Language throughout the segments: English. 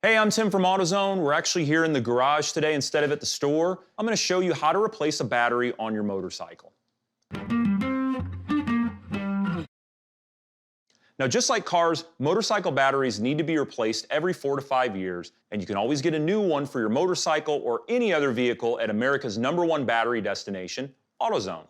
Hey, I'm Tim from AutoZone. We're actually here in the garage today instead of at the store. I'm going to show you how to replace a battery on your motorcycle. Now, just like cars, motorcycle batteries need to be replaced every 4 to 5 years, and you can always get a new one for your motorcycle or any other vehicle at America's #1 battery destination, AutoZone.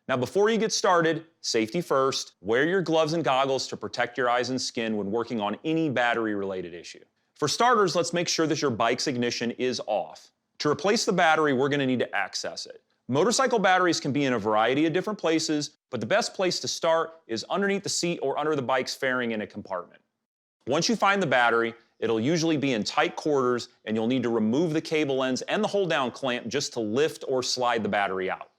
Now, before you get started, safety first, wear your gloves and goggles to protect your eyes and skin when working on any battery-related issue. For starters, let's make sure that your bike's ignition is off. To replace the battery, we're going to need to access it. Motorcycle batteries can be in a variety of different places, but the best place to start is underneath the seat or under the bike's fairing in a compartment. Once you find the battery, it'll usually be in tight quarters, and you'll need to remove the cable ends and the hold-down clamp just to lift or slide the battery out.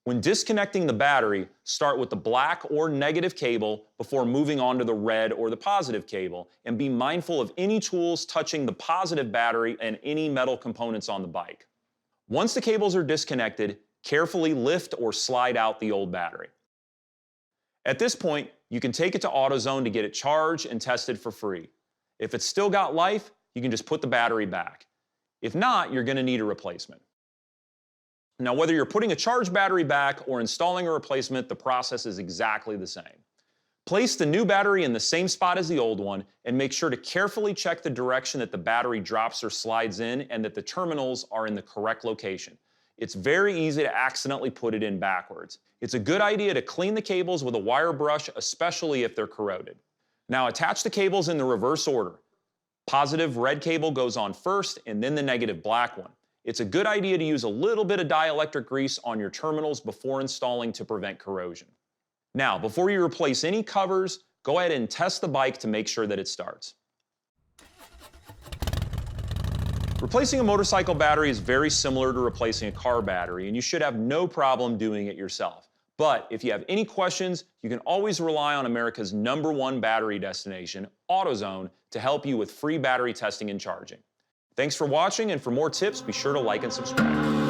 When disconnecting the battery, start with the black or negative cable before moving on to the red or the positive cable, and be mindful of any tools touching the positive battery and any metal components on the bike. Once the cables are disconnected, carefully lift or slide out the old battery. At this point, you can take it to AutoZone to get it charged and tested for free. If it's still got life, you can just put the battery back. If not, you're going to need a replacement. Now, whether you're putting a charged battery back or installing a replacement, the process is exactly the same. Place the new battery in the same spot as the old one, and make sure to carefully check the direction that the battery drops or slides in and that the terminals are in the correct location. It's very easy to accidentally put it in backwards. It's a good idea to clean the cables with a wire brush, especially if they're corroded. Now, attach the cables in the reverse order. Positive red cable goes on first, and then the negative black one. It's a good idea to use a little bit of dielectric grease on your terminals before installing to prevent corrosion. Now, before you replace any covers, go ahead and test the bike to make sure that it starts. Replacing a motorcycle battery is very similar to replacing a car battery, and you should have no problem doing it yourself. But if you have any questions, you can always rely on America's #1 battery destination, AutoZone, to help you with free battery testing and charging. Thanks for watching, and for more tips, be sure to like and subscribe.